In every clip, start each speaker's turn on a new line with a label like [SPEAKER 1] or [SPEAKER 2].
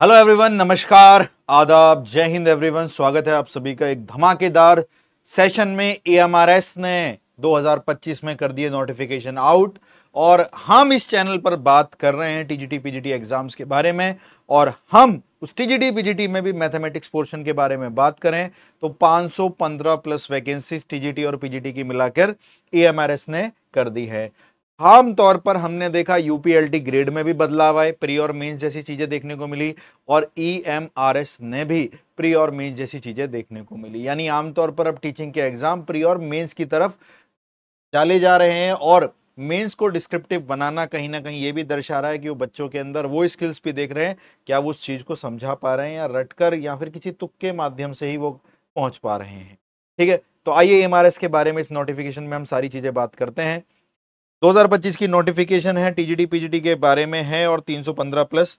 [SPEAKER 1] Hello everyone, नमस्कार, आदाब, जय हिंद एवरीवन। स्वागत है आप सभी का एक धमाकेदार सेशन में। एएमआरएस ने 2025 में कर दिए नोटिफिकेशन आउट और हम इस चैनल पर बात कर रहे हैं टीजीटी पीजीटी एग्जाम्स के बारे में। और हम उस टीजीटी पीजीटी में भी मैथमेटिक्स पोर्शन के बारे में बात करें तो 515 प्लस वैकेंसीज टीजीटी और पीजीटी की मिलाकर एएमआरएस ने कर दी है। आम तौर पर हमने देखा यूपीएलटी ग्रेड में भी बदलाव आए, प्री और मेंस जैसी चीजें देखने को मिली, और ईएमआरएस ने भी प्री और मेंस जैसी चीजें देखने को मिली। यानी आमतौर पर अब टीचिंग के एग्जाम प्री और मेंस की तरफ डाले जा रहे हैं और मेंस को डिस्क्रिप्टिव बनाना कहीं ना कहीं ये भी दर्शा रहा है कि वो बच्चों के अंदर वो स्किल्स भी देख रहे हैं, क्या वो उस चीज को समझा पा रहे हैं या रटकर या फिर किसी तुक के माध्यम से ही वो पहुंच पा रहे हैं। ठीक है, तो आइए एमआरएस के बारे में इस नोटिफिकेशन में हम सारी चीजें बात करते हैं। 2025 की नोटिफिकेशन है, टीजीटी पीजीटी के बारे में है और 315 प्लस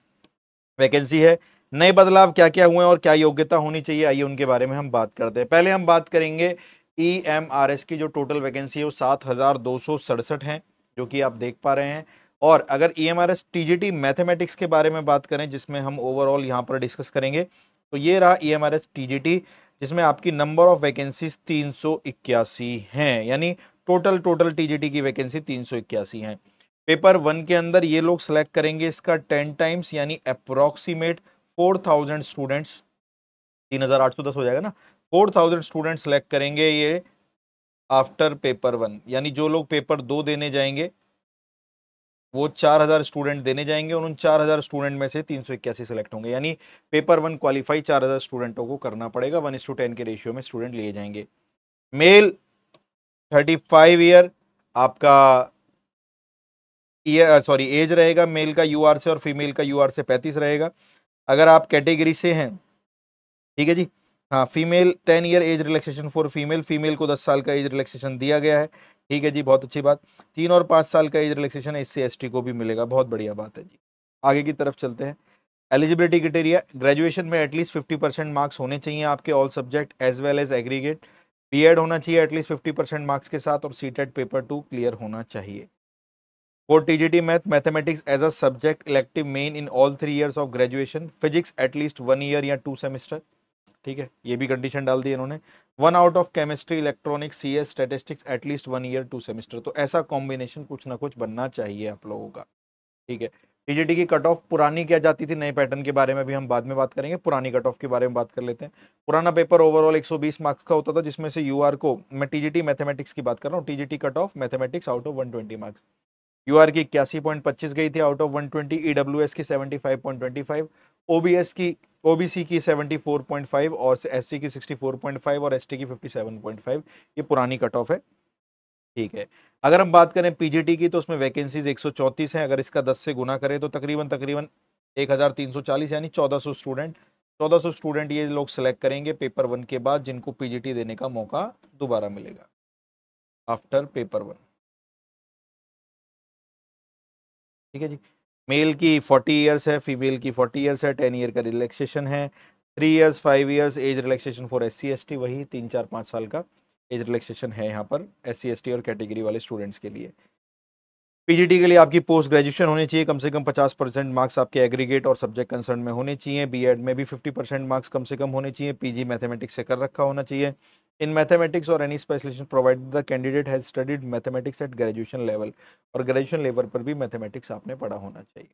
[SPEAKER 1] वैकेंसी है। नए बदलाव क्या क्या हुए और क्या योग्यता होनी चाहिए, आइए उनके बारे में हम बात करते हैं। पहले हम बात करेंगे ईएमआरएस की जो टोटल वैकेंसी है वो 7267 है, जो कि आप देख पा रहे हैं। और अगर ईएमआरएस टीजीटी मैथमेटिक्स के बारे में बात करें, जिसमें हम ओवरऑल यहाँ पर डिस्कस करेंगे, तो ये रहा ईएमआरएस टीजीटी, जिसमें आपकी नंबर ऑफ वैकेंसीज 381 हैं। यानी टोटल टीजीटी की वैकेंसी 381 है। पेपर 1 के अंदर ये लोग सेलेक्ट करेंगे इसका 10 टाइम्स, यानी अप्रोक्सीमेट 4000 स्टूडेंट्स, 3810 हो जाएगा ना। 4000 स्टूडेंट सेलेक्ट करेंगे ये आफ्टर पेपर 1, यानी जो लोग पेपर 2 देने जाएंगे वो 4000 स्टूडेंट देने जाएंगे और उन 4000 स्टूडेंट में से 381 सेलेक्ट होंगे। यानी पेपर 1 क्वालिफाई 4000 स्टूडेंटों को करना पड़ेगा, 1:10 के रेशियो में स्टूडेंट लिए जाएंगे। मेल 35 ईयर आपका एज रहेगा मेल का यूआर से, और फीमेल का यूआर से 35 रहेगा। अगर आप कैटेगरी से हैं, ठीक है जी, हाँ, female 10 year age relaxation for female को 10 साल का एज रिलैक्सेशन दिया गया है। ठीक है जी, बहुत अच्छी बात। 3 और 5 साल का एज रिलैक्सेशन एससी एसटी को भी मिलेगा, बहुत बढ़िया बात है जी। आगे की तरफ चलते हैं। एलिजिबिलिटी क्राइटेरिया, ग्रेजुएशन में एटलीस्ट 50% मार्क्स होने चाहिए आपके all subject as well as aggregate. BEd होना चाहिए एटलीस्ट 50% मार्क्स के साथ, और सीटेट पेपर 2 क्लियर होना चाहिए। For TGT mathematics as a subject elective main in all 3 years of graduation, physics at least 1 year या 2 सेमेस्टर। ठीक है, ये भी कंडीशन डाल दी इन्होंने। 1 out of chemistry, electronics, CS, statistics at least 1 year 2 semester. तो ऐसा कॉम्बिनेशन कुछ ना कुछ बनना चाहिए आप लोगों का। ठीक है, टीजीटी की कट ऑफ पुरानी क्या जाती थी, नए पैटर्न के बारे में भी हम बाद में बात करेंगे, पुरानी कट ऑफ के बारे में बात कर लेते हैं। पुराना पेपर ओवरऑल 120 मार्क्स का होता था, जिसमें से यूआर को, मैं टीजीटी मैथमेटिक्स की बात कर रहा हूँ, TGT cut off mathematics out of 120 marks. UR की 81.25 गई थी आउट ऑफ 120, ईडब्ल्यूएस की 75.25, ओबीसी की 74.5 और एससी की 64.5 और एसटी की 57.5। ये पुरानी कट ऑफ है। ठीक है, अगर हम बात करें पीजीटी की तो उसमें वैकेंसीज 134 हैं। अगर इसका 10 से गुना करें तो तकरीबन 1340, यानी 1400 स्टूडेंट ये लोग सेलेक्ट करेंगे पेपर 1 के बाद, जिनको पीजीटी देने का मौका दोबारा मिलेगा आफ्टर पेपर 1। ठीक है जी, मेल की 40 ईयर्स है, फीमेल की 40 ईयर्स है, 10 ईयर का रिलैक्सेशन है, 3 years 5 years age relaxation for SC ST, वही 3 4 5 साल का एज रिलैक्सेशन है यहाँ पर एससी एसटी और कैटेगरी वाले स्टूडेंट्स के लिए। पीजीटी के लिए आपकी पोस्ट ग्रेजुएशन होनी चाहिए, कम से कम 50% मार्क्स आपके एग्रीगेट और सब्जेक्ट कंसर्न में होने चाहिए। बीएड में भी 50% मार्क्स कम से कम होने चाहिए। पीजी मैथमेटिक्स से कर रखा होना चाहिए। इन मैथमेटिक्स और any specialization provided the candidate has studied mathematics at graduation level, और ग्रेजुएशन लेवल पर भी मैथमेटिक्स आपने पढ़ा होना चाहिए।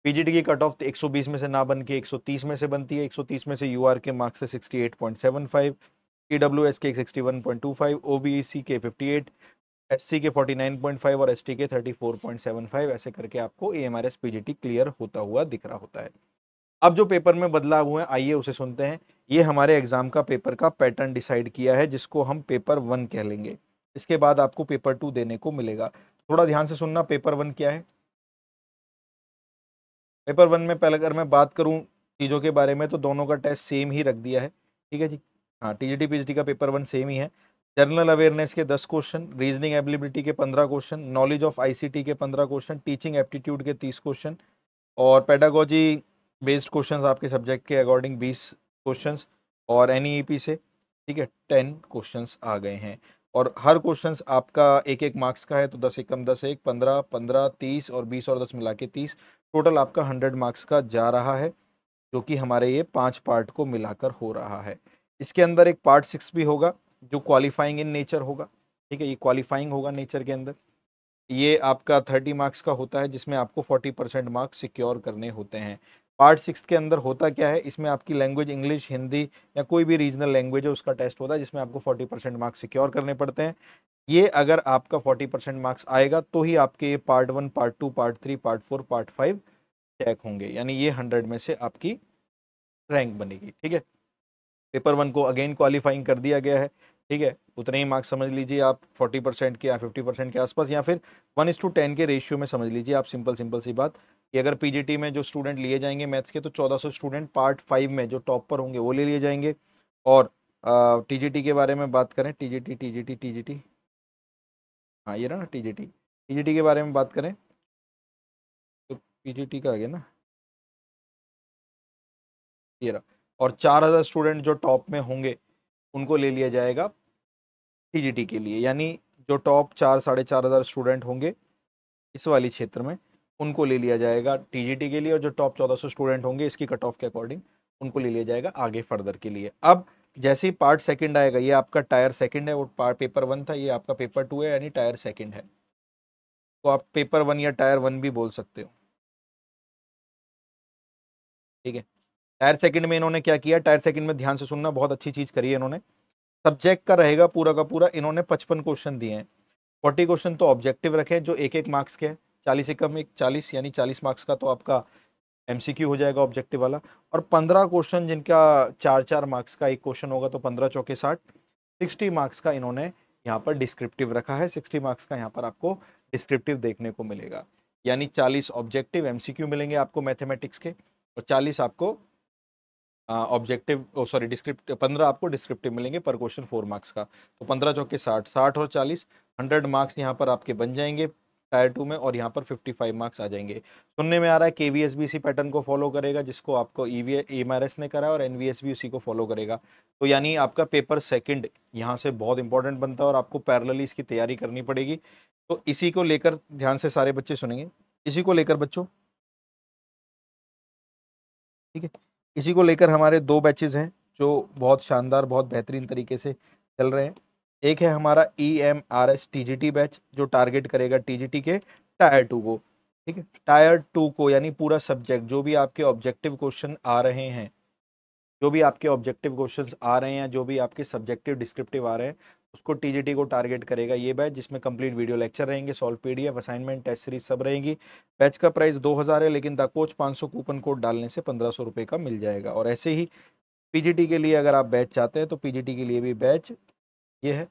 [SPEAKER 1] पीजीटी की कट ऑफ 120 में से ना बन के 130 में से बनती है। 130 में से यूआर के मार्क्स से 68.75, ईडब्ल्यूएस के 61.25, ओबीसी के 58, एससी के 49.5 और एसटी के 34.75। ऐसे करके आपको एएमआरएस पीजीटी क्लियर होता हुआ दिख रहा होता है। अब जो पेपर में बदलाव हुए हैं, आइए उसे सुनते हैं। ये हमारे एग्जाम का पेपर का पैटर्न डिसाइड किया है, जिसको हम पेपर 1 कह लेंगे। इसके बाद आपको पेपर 2 देने को मिलेगा। थोड़ा ध्यान से सुनना, पेपर 1 क्या है। पेपर 1 में पहले अगर मैं बात करूं चीज़ों के बारे में, तो दोनों का टेस्ट सेम ही रख दिया है। ठीक है जी, हाँ, टीजीटी पीजीटी का पेपर 1 सेम ही है। जनरल अवेयरनेस के 10 क्वेश्चन, रीजनिंग एबिलिटी के 15 क्वेश्चन, नॉलेज ऑफ आईसीटी के 15 क्वेश्चन, टीचिंग एप्टीट्यूड के 30 क्वेश्चन, और पेडागोजी बेस्ड क्वेश्चंस आपके सब्जेक्ट के अकॉर्डिंग 20 क्वेश्चंस, और एनईईपी से, ठीक है, 10 क्वेश्चंस आ गए हैं। और हर क्वेश्चंस आपका 1 1 मार्क्स का है, तो 10 एकम 10 1 15 15 30 और 20 और 10 मिला के 30, टोटल आपका 100 मार्क्स का जा रहा है, जो कि हमारे ये 5 पार्ट को मिलाकर हो रहा है। इसके अंदर एक पार्ट 6 भी होगा जो क्वालिफाइंग इन नेचर होगा, ठीक है, ये क्वालिफाइंग होगा नेचर के अंदर। ये आपका 30 मार्क्स का होता है जिसमें आपको 40% मार्क्स सिक्योर करने होते हैं। पार्ट 6 के अंदर होता क्या है, इसमें आपकी लैंग्वेज इंग्लिश, हिंदी या कोई भी रीजनल लैंग्वेज है उसका टेस्ट होता है जिसमें आपको 40% मार्क्स सिक्योर करने पड़ते हैं। ये अगर आपका 40% मार्क्स आएगा तो ही आपके ये part 1, part 2, part 3, part 4, part 5 check होंगे, यानी ये 100 में से आपकी रैंक बनेगी, ठीक है। पेपर 1 को अगेन क्वालिफाइंग कर दिया गया है, ठीक है, उतने ही मार्क्स समझ लीजिए आप 40% के या 50% के आसपास, या फिर 1:10 के रेशियो में समझ लीजिए आप। सिंपल सिंपल सी बात कि अगर पीजीटी में जो स्टूडेंट लिए जाएंगे मैथ्स के, तो 1400 स्टूडेंट पार्ट 5 में जो टॉप पर होंगे वो ले लिए जाएंगे। और टीजीटी के बारे में बात करें, टीजीटी टीजीटी टीजीटी, हाँ ये रहा ना टीजीटी, टीजीटी के बारे में बात करें तो पीजीटी का आ गया ना, ये रहा। और 4000 स्टूडेंट जो टॉप में होंगे उनको ले लिया जाएगा टीजीटी के लिए, यानी जो टॉप 4-4,500 स्टूडेंट होंगे इस वाली क्षेत्र में उनको ले लिया जाएगा टीजीटी के लिए, और जो टॉप 1400 स्टूडेंट होंगे इसकी कट ऑफ के अकॉर्डिंग उनको ले लिया जाएगा आगे फर्दर के लिए। अब जैसे ही पार्ट सेकंड आएगा, ये आपका टायर सेकंड है, वो पार्ट पेपर 1 था, ये आपका पेपर 2 है, यानी टायर सेकंड है, तो आप पेपर 1 या टायर 1 भी बोल सकते हो, ठीक है। टायर सेकंड में इन्होंने क्या किया, टायर सेकंड में ध्यान से सुनना, बहुत अच्छी चीज करी है इन्होंने। सब्जेक्ट का रहेगा पूरा का पूरा, इन्होंने 55 क्वेश्चन दिए हैं। 40 क्वेश्चन तो ऑब्जेक्टिव रखे जो एक एक मार्क्स के हैं, 40 से कम एक 40, यानी 40 मार्क्स का तो आपका एमसीक्यू हो जाएगा ऑब्जेक्टिव वाला। और 15 क्वेश्चन जिनका 4-4 मार्क्स का एक क्वेश्चन होगा, तो 15 चौके 60, 60 मार्क्स का इन्होंने यहाँ पर डिस्क्रिप्टिव रखा है। 60 मार्क्स का यहाँ पर आपको डिस्क्रिप्टिव देखने को मिलेगा, यानी 40 ऑब्जेक्टिव एमसीक्यू मिलेंगे आपको मैथमेटिक्स के, और 40 आपको ऑब्जेक्टिव सॉरी डिस्क्रिप्टिव, 15 आपको डिस्क्रिप्टिव मिलेंगे पर क्वेश्चन 4 मार्क्स का। तो 15 चौके 60, 60 और 40, 100 मार्क्स यहाँ पर आपके बन जाएंगे टायर 2 में, और यहाँ पर 55 मार्क्स आ जाएंगे। सुनने में आ रहा है केवीएस भी इसी पैटर्न को फॉलो करेगा जिसको आपको ईएमआरएस ने करा, और एनवीएस भी उसी को फॉलो करेगा। तो यानी आपका पेपर सेकंड यहाँ से बहुत इंपॉर्टेंट बनता है और आपको पैरेलली इसकी तैयारी करनी पड़ेगी। तो इसी को लेकर ध्यान से सारे बच्चे सुनेंगे, इसी को लेकर बच्चों, ठीक है, इसी को लेकर हमारे 2 बैचेस हैं जो बहुत शानदार, बहुत बेहतरीन तरीके से चल रहे हैं। एक है हमारा EMRS TGT बैच जो टारगेट करेगा टीजीटी के टायर 2 को, ठीक है, टायर 2 को, यानी पूरा सब्जेक्ट जो भी आपके ऑब्जेक्टिव क्वेश्चन आ रहे हैं, जो भी आपके ऑब्जेक्टिव क्वेश्चंस आ रहे हैं, जो भी आपके सब्जेक्टिव डिस्क्रिप्टिव आ रहे हैं, उसको टीजीटी को टारगेट करेगा ये बैच, जिसमें कंप्लीट वीडियो लेक्चर रहेंगे, solve PDF, assignment, test series सब रहेंगी। बैच का प्राइस 2000 है, लेकिन द कोच 500 कूपन कोड डालने से 1500 रुपये का मिल जाएगा। और ऐसे ही पीजीटी के लिए अगर आप बैच चाहते हैं तो पीजीटी के लिए भी बैच ये है,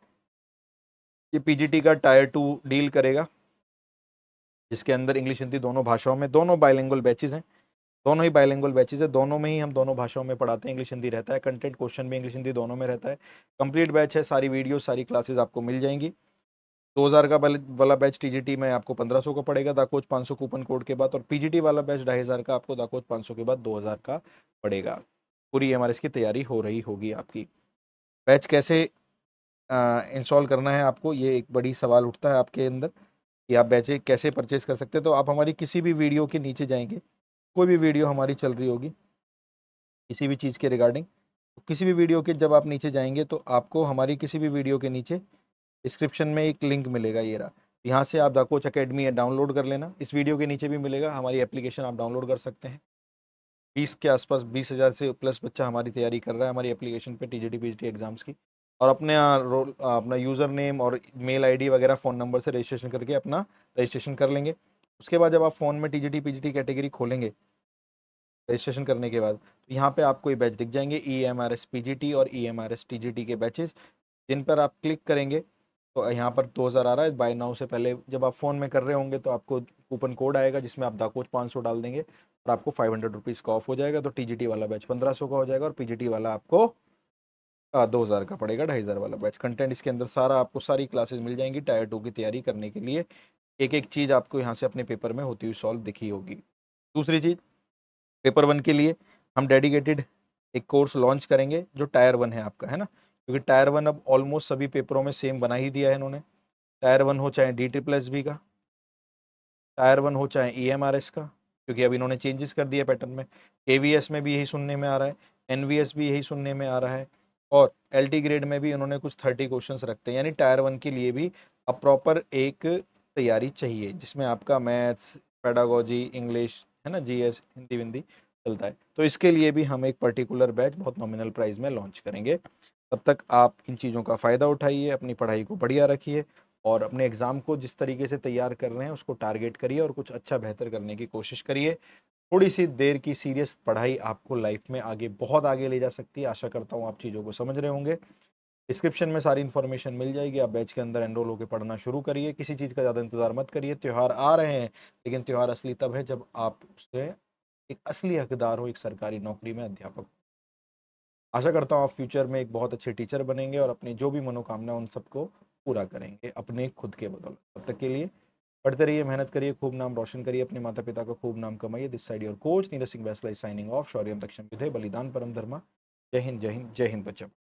[SPEAKER 1] ये पीजीटी का टायर 2 डील करेगा, जिसके अंदर इंग्लिश हिंदी दोनों भाषाओं में, दोनों बाइलिंगुअल बैचेस हैं, दोनों ही बाइलिंगुअल बैचेस है, दोनों में ही हम दोनों भाषाओं में पढ़ाते हैं, इंग्लिश हिंदी रहता है, कंटेंट क्वेश्चन भी इंग्लिश हिंदी दोनों में रहता है। कंप्लीट बैच है, सारी वीडियो सारी क्लासेस आपको मिल जाएंगी। 2000 का वाला बैच टीजीटी में आपको 1500 का पड़ेगा दाकोच 500 कूपन कोड के बाद, और पीजीटी वाला बैच 2500 का आपको दाकोच 500 के बाद 2000 का पड़ेगा। पूरी हमारे इसकी तैयारी हो रही होगी आपकी। बैच कैसे इंस्टॉल करना है आपको, ये एक बड़ी सवाल उठता है आपके अंदर कि आप बैच कैसे परचेज कर सकते हैं। तो आप हमारी किसी भी वीडियो के नीचे जाएंगे, कोई भी वीडियो हमारी चल रही होगी किसी भी चीज़ के रिगार्डिंग, किसी भी वीडियो के जब आप नीचे जाएंगे तो आपको हमारी किसी भी वीडियो के नीचे डिस्क्रिप्शन में एक लिंक मिलेगा, ये रहा, यहाँ से आप द कोच अकेडमी डाउनलोड कर लेना। इस वीडियो के नीचे भी मिलेगा, हमारी एप्लीकेशन आप डाउनलोड कर सकते हैं। 20 के आसपास 20,000 से प्लस बच्चा हमारी तैयारी कर रहा है हमारी एप्लीकेशन पे टीजीटी पीजीटी एग्जाम्स की। और अपने रोल अपना यूज़र नेम और मेल आईडी वगैरह फ़ोन नंबर से रजिस्ट्रेशन करके अपना रजिस्ट्रेशन कर लेंगे। उसके बाद जब आप फ़ोन में टीजीटी पीजीटी कैटेगरी खोलेंगे रजिस्ट्रेशन करने के बाद, तो यहाँ पे आपको ये बैच दिख जाएंगे, EMRS PGT और EMRS TGT के बैचेस, जिन पर आप क्लिक करेंगे तो यहाँ पर 2000 आ रहा है। बाय नाउ से पहले जब आप फ़ोन में कर रहे होंगे तो आपको कूपन कोड आएगा जिसमें आप दाकोच 500 डाल देंगे और आपको 500 रुपीज़ का ऑफ हो जाएगा। तो टीजीटी वाला बैच 1500 का हो जाएगा और पीजीटी वाला आपको 2000 का पड़ेगा, 2500 वाला बैच। कंटेंट इसके अंदर सारा आपको सारी क्लासेस मिल जाएंगी टायर 2 की तैयारी करने के लिए। एक एक चीज़ आपको यहाँ से अपने पेपर में होती हुई सॉल्व दिखी होगी। दूसरी चीज़, पेपर 1 के लिए हम डेडिकेटेड एक कोर्स लॉन्च करेंगे जो टायर 1 है आपका, है ना, क्योंकि टायर 1 अब ऑलमोस्ट सभी पेपरों में सेम बना ही दिया है इन्होंने। टायर 1 हो चाहे DSSB का, टायर 1 हो चाहे EMRS का, क्योंकि अब इन्होंने चेंजेस कर दिया पैटर्न में। केवीएस में भी यही सुनने में आ रहा है, एनवीएस भी यही सुनने में आ रहा है, और एलटी ग्रेड में भी उन्होंने कुछ 30 क्वेश्चंस रखते हैं। यानी टायर 1 के लिए भी अब प्रॉपर एक तैयारी चाहिए जिसमें आपका मैथ्स, पेडागोजी, इंग्लिश, है ना, जीएस, हिंदी विंदी चलता है। तो इसके लिए भी हम एक पर्टिकुलर बैच बहुत नॉमिनल प्राइस में लॉन्च करेंगे। तब तक आप इन चीज़ों का फ़ायदा उठाइए, अपनी पढ़ाई को बढ़िया रखिए और अपने एग्ज़ाम को जिस तरीके से तैयार कर रहे हैं उसको टारगेट करिए और कुछ अच्छा बेहतर करने की कोशिश करिए। थोड़ी सी देर की सीरियस पढ़ाई आपको लाइफ में आगे बहुत आगे ले जा सकती है। आशा करता हूँ आप चीज़ों को समझ रहे होंगे। डिस्क्रिप्शन में सारी इन्फॉर्मेशन मिल जाएगी, आप बैच के अंदर एनरोल होकर पढ़ना शुरू करिए। किसी चीज़ का ज़्यादा इंतजार मत करिए, त्यौहार आ रहे हैं, लेकिन त्यौहार असली तब है जब आप उससे एक असली हकदार हो, एक सरकारी नौकरी में अध्यापक। आशा करता हूँ आप फ्यूचर में एक बहुत अच्छे टीचर बनेंगे और अपनी जो भी मनोकामना उन सबको पूरा करेंगे अपने खुद के बदौलत। तब तक के लिए पढ़ते रहिए, मेहनत करिए, खूब नाम रोशन करिए, अपने माता पिता का खूब नाम कमाइए। This side your coach Neeraj Singh Vaisla signing off. शौर्य तक्षम विधे बलिदान परम धर्मा। जय हिंद, जय हिंद, जय हिंद बच्चों।